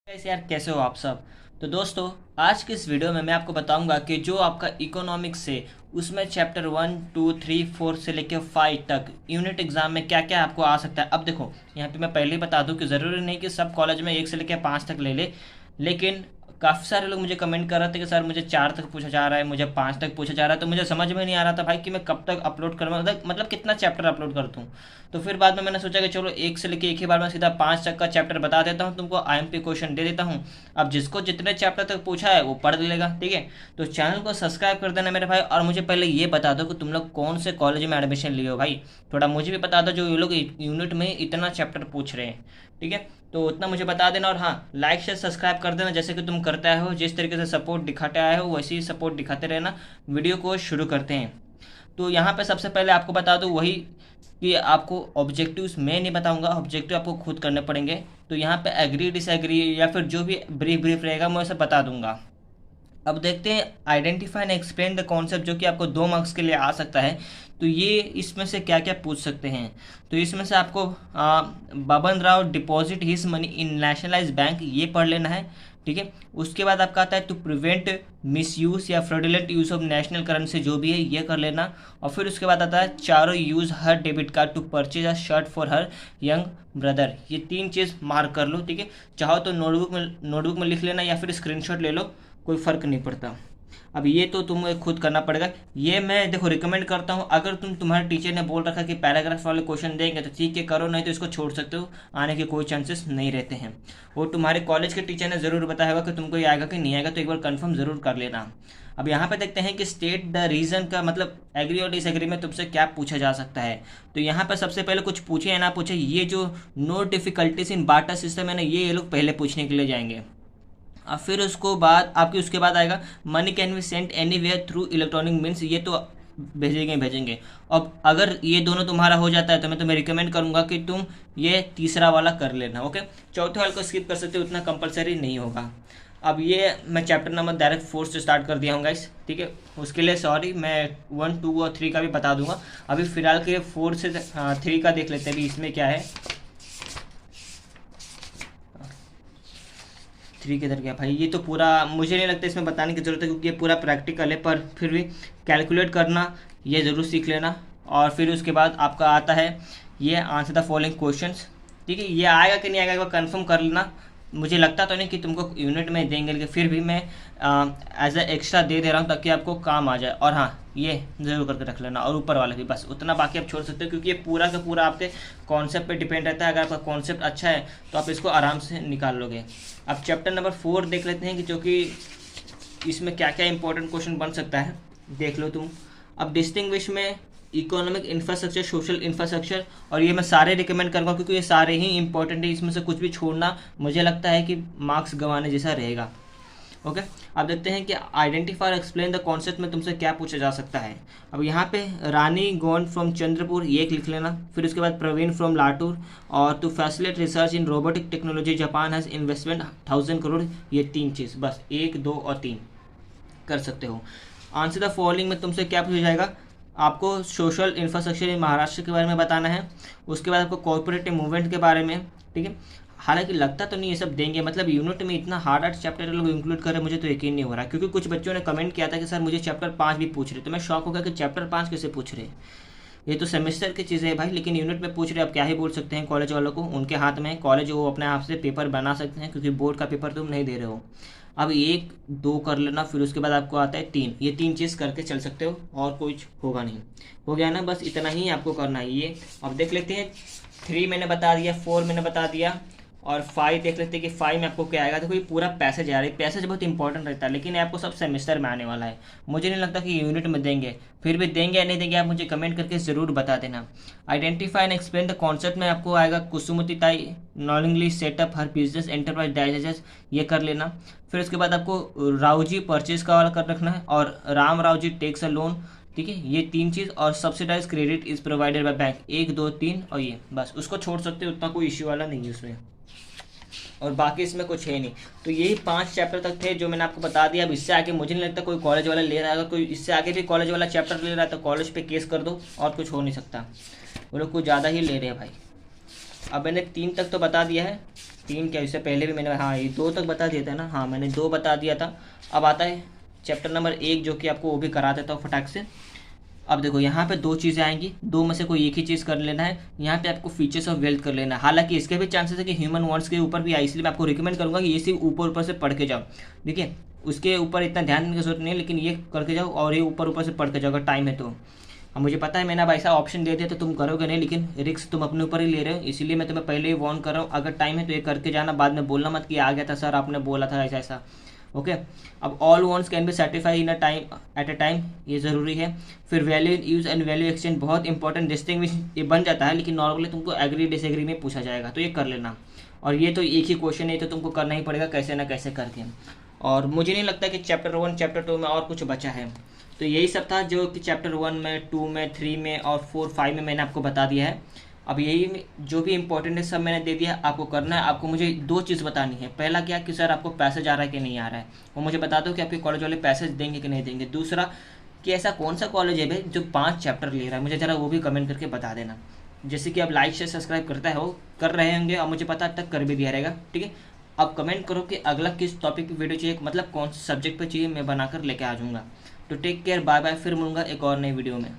कैसे यार, कैसे हो आप सब। तो दोस्तों, आज के इस वीडियो में मैं आपको बताऊंगा कि जो आपका इकोनॉमिक्स है उसमें चैप्टर 1, 2, 3, 4 से लेकर 5 तक यूनिट एग्जाम में क्या क्या आपको आ सकता है। अब देखो, यहाँ पे मैं पहले ही बता दूं कि ज़रूरी नहीं कि सब कॉलेज में 1 से लेकर 5 तक ले ले, लेकिन काफ़ी सारे लोग मुझे कमेंट कर रहे थे कि सर मुझे 4 तक पूछा जा रहा है, मुझे 5 तक पूछा जा रहा है। तो मुझे समझ में नहीं आ रहा था भाई कि मैं कब तक अपलोड करूँ, मतलब कितना चैप्टर अपलोड कर दूँ। तो फिर बाद में मैंने सोचा कि चलो एक से लेके एक ही बार में सीधा 5 तक का चैप्टर बता देता हूँ, तुमको आईएमपी क्वेश्चन दे देता हूँ। अब जिसको जितने चैप्टर तक पूछा है वो पढ़ लेगा, ठीक है। तो चैनल को सब्सक्राइब कर देना मेरे भाई, और मुझे पहले ये बता दो कि तुम लोग कौन से कॉलेज में एडमिशन लिए हो भाई। थोड़ा मुझे भी बता दो, जो ये लोग यूनिट में इतना चैप्टर पूछ रहे हैं, ठीक है। तो उतना मुझे बता देना, और हाँ, लाइक शेयर सब्सक्राइब कर देना जैसे कि तुम करते आए हो। जिस तरीके से सपोर्ट दिखाते आए हो वैसे ही सपोर्ट दिखाते रहना। वीडियो को शुरू करते हैं। तो यहाँ पे सबसे पहले आपको बता दूँ वही कि आपको ऑब्जेक्टिव्स मैं नहीं बताऊंगा, ऑब्जेक्टिव आपको खुद करने पड़ेंगे। तो यहाँ पे एग्री डिसएग्री या फिर जो भी ब्रीफ ब्रीफ रहेगा मैं उसे बता दूंगा। अब देखते हैं identify and explain the concept, जो कि आपको 2 मार्क्स के लिए आ सकता है। तो ये इसमें से क्या क्या पूछ सकते हैं। तो इसमें से आपको Baban Rao deposit his money in nationalise bank, ये पढ़ लेना है, ठीक है। उसके बाद आपका आता है टू प्रिवेंट मिस यूज़ या fraudulent use of national currency, जो भी है ये कर लेना। और फिर उसके बाद आता है चारों use her debit card to purchase a shirt for her young brother. ये 3 चीज़ मार्क कर लो, ठीक है। चाहो तो नोटबुक में लिख लेना या फिर स्क्रीनशॉट ले लो, कोई फ़र्क नहीं पड़ता। अब ये तो तुम्हें खुद करना पड़ेगा। ये मैं देखो रिकमेंड करता हूँ, अगर तुम्हारे टीचर ने बोल रखा कि पैराग्राफ वाले क्वेश्चन देंगे तो ठीक है करो, नहीं तो इसको छोड़ सकते हो, आने के कोई चांसेस नहीं रहते हैं। वो तुम्हारे कॉलेज के टीचर ने ज़रूर बताया होगा कि तुमको ये आएगा कि नहीं आएगा, तो एक बार कंफर्म ज़रूर कर लेना। अब यहाँ पे देखते हैं कि स्टेट द रीज़न का मतलब एग्री और डिसएग्री में तुमसे क्या पूछा जा सकता है। तो यहाँ पे सबसे पहले कुछ पूछे या ना पूछे, ये जो no difficulties in barter system है ना, ये लोग पहले पूछने के लिए जाएंगे। और फिर उसको बाद आपकी उसके बाद आएगा money can be sent anywhere through electronic means, ये तो भेजेंगे। अब अगर ये दोनों तुम्हारा हो जाता है तो मैं तुम्हें रिकमेंड करूंगा कि तुम ये तीसरा वाला कर लेना, ओके। चौथे वाले को स्किप कर सकते हो, उतना कंपलसरी नहीं होगा। अब ये मैं चैप्टर नंबर डायरेक्ट 4 से स्टार्ट कर दिया हूँ गाइस, ठीक है। उसके लिए सॉरी, मैं 1, 2 और 3 का भी बता दूंगा। अभी फिलहाल के 4 से 3 का देख लेते हैं अभी इसमें क्या है। 3 किधर गया भाई, ये तो पूरा मुझे नहीं लगता इसमें बताने की ज़रूरत है क्योंकि ये पूरा प्रैक्टिकल है, पर फिर भी कैलकुलेट करना ये ज़रूर सीख लेना। और फिर उसके बाद आपका आता है ये आंसर द फॉलोइंग क्वेश्चंस, ठीक है। ये आएगा कि नहीं आएगा एक बार कंफर्म कर लेना। मुझे लगता तो नहीं कि तुमको यूनिट में देंगे, लेकिन फिर भी मैं एज ए एक्स्ट्रा दे रहा हूँ ताकि आपको काम आ जाए। और हाँ, ये ज़रूर करके रख लेना, और ऊपर वाला भी, बस उतना बाकी आप छोड़ सकते हो क्योंकि ये पूरा का पूरा आपके कॉन्सेप्ट पे डिपेंड रहता है। अगर आपका कॉन्सेप्ट अच्छा है तो आप इसको आराम से निकाल लोगे। अब चैप्टर नंबर 4 देख लेते हैं कि जो कि इसमें क्या क्या इंपॉर्टेंट क्वेश्चन बन सकता है, देख लो तुम। अब डिस्टिंग्विश में इकोनॉमिक इंफ्रास्ट्रक्चर, सोशल इंफ्रास्ट्रक्चर, और ये मैं सारे रिकमेंड करूँगा क्योंकि ये सारे ही इंपॉर्टेंट है। इसमें से कुछ भी छोड़ना मुझे लगता है कि मार्क्स गंवाने जैसा रहेगा, ओके। अब देखते हैं कि आइडेंटिफाई और एक्सप्लेन द कॉन्सेप्ट में तुमसे क्या पूछा जा सकता है। अब यहाँ पे रानी गोंड फ्रॉम चंद्रपुर, ये एक लिख लेना। फिर उसके बाद प्रवीण फ्रॉम लातूर, और to facilitate research in robotic technology Japan has investment 1000 crore. ये 3 चीज़ बस, 1, 2 और 3 कर सकते हो। आंसर द फॉलोइंग में तुमसे क्या पूछा जाएगा, आपको सोशल इंफ्रास्ट्रक्चर इन महाराष्ट्र के बारे में बताना है। उसके बाद आपको कॉर्पोरेटिव मूवमेंट के बारे में, ठीक है। हालांकि लगता तो नहीं ये सब देंगे, मतलब यूनिट में इतना हार्ड हार्ड चैप्टर लोग इंक्लूड करें, मुझे तो यकीन नहीं हो रहा। क्योंकि कुछ बच्चों ने कमेंट किया था कि सर मुझे चैप्टर 5 भी पूछ रहे, तो मैं शॉक हो गया कि चैप्टर 5 कैसे पूछ रहे। ये तो सेमेस्टर की चीज़ें है भाई, लेकिन यूनिट में पूछ रहे। अब क्या ही बोल सकते हैं कॉलेज वालों को, उनके हाथ में है। कॉलेज वो अपने आप से पेपर बना सकते हैं क्योंकि बोर्ड का पेपर तुम नहीं दे रहे हो। अब 1, 2 कर लेना, फिर उसके बाद आपको आता है 3। ये 3 चीज़ करके चल सकते हो और कुछ होगा नहीं। हो गया ना, बस इतना ही आपको करना है ये। अब देख लेते हैं 3 मैंने बता दिया, 4 मैंने बता दिया, और 5 देख लेते हैं कि 5 में आपको क्या आएगा। देखो ये पूरा पैसेज आ रहा है, पैसेज बहुत इंपॉर्टेंट रहता है, लेकिन ये आपको सब सेमेस्टर में आने वाला है। मुझे नहीं लगता कि यूनिट में देंगे, फिर भी देंगे या नहीं देंगे आप मुझे कमेंट करके ज़रूर बता देना। Identify and explain the concept में आपको आएगा कुसुमती ताई नॉलिंगली सेटअप हर बिजनेस एंटरप्राइज डाइजेस्ट, ये कर लेना। फिर उसके बाद आपको रावजी परचेज का वाला कर रखना है, और Ram Raoji takes a loan, ठीक है। ये 3 चीज़, और subsidise credit is provided by bank, 1, 2, 3, और ये बस, उसको छोड़ सकते हो, उतना कोई इश्यू वाला नहीं है उसमें। और बाकी इसमें कुछ है नहीं। तो यही 5 चैप्टर तक थे जो मैंने आपको बता दिया। अब इससे आगे मुझे नहीं लगता कोई कॉलेज वाला ले रहा है। अगर कोई इससे आगे भी कॉलेज वाला चैप्टर ले रहा है तो कॉलेज पे केस कर दो, और कुछ हो नहीं सकता। वो लोग कुछ ज़्यादा ही ले रहे हैं भाई। अब मैंने 3 तक तो बता दिया है, 3 क्या, इससे पहले भी मैंने, हाँ ये 2 तक बता दिया था ना, हाँ मैंने 2 बता दिया था। अब आता है चैप्टर नंबर 1 जो कि आपको वो भी करा देता हूँ फटाक से। अब देखो यहाँ पे 2 चीज़ें आएंगी, 2 में से कोई एक ही चीज़ कर लेना है। यहाँ पे आपको फीचर्स ऑफ वेल्थ कर लेना है। हालांकि इसके भी चांसेस है कि ह्यूमन वांट्स के ऊपर भी आए, इसलिए मैं आपको रिकमेंड करूँगा कि ये सिर्फ ऊपर ऊपर से पढ़ के जाओ। देखिए उसके ऊपर इतना ध्यान देने की जरूरत नहीं है, लेकिन ये करके जाओ और ये ऊपर ऊपर से पढ़ के जाओ अगर टाइम है तो। अब मुझे पता है मैंने अब ऐसा ऑप्शन दे दिया तो तुम करोगे नहीं, लेकिन रिस्क तुम अपने ऊपर ही ले रहे हो, इसीलिए मैं तुम्हें पहले ही वार्न कर रहा हूँ। अगर टाइम है तो ये करके जाना, बाद में बोलना मत कि आ गया था सर आपने बोला था ऐसा ऐसा। ओके। अब all wants can be certify in a time at a time, ये ज़रूरी है। फिर value use and value exchange बहुत इंपॉर्टेंट, डिस्टिंग्विश ये बन जाता है, लेकिन नॉर्मली तुमको एग्री डिसएग्री में पूछा जाएगा, तो ये कर लेना। और ये तो एक ही क्वेश्चन है तो तुमको करना ही पड़ेगा कैसे ना कैसे करके। और मुझे नहीं लगता कि चैप्टर 1 चैप्टर 2 में और कुछ बचा है। तो यही सब था जो कि चैप्टर 1 में, 2 में, 3 में और 4, 5 में मैंने आपको बता दिया है। अब यही जो भी इंपॉर्टेंट है सब मैंने दे दिया, आपको करना है। आपको मुझे 2 चीज़ बतानी है। पहला क्या कि सर आपको पैसेज आ रहा है कि नहीं आ रहा है, वो मुझे बता दो कि आपके कॉलेज वाले पैसेज देंगे कि नहीं देंगे। दूसरा कि ऐसा कौन सा कॉलेज है भाई जो 5 चैप्टर ले रहा है, मुझे ज़रा वो भी कमेंट करके बता देना। जैसे कि आप लाइक शेयर सब्सक्राइब करता है हो, कर रहे होंगे और मुझे पता तक कर भी दिया रहेगा, ठीक है। अब कमेंट करो कि अगला किस टॉपिक पे वीडियो चाहिए, मतलब कौन से सब्जेक्ट पे चाहिए, मैं बनाकर लेके आ जाऊँगा। तो टेक केयर, बाय बाय, फिर मिलूंगा एक और नई वीडियो में।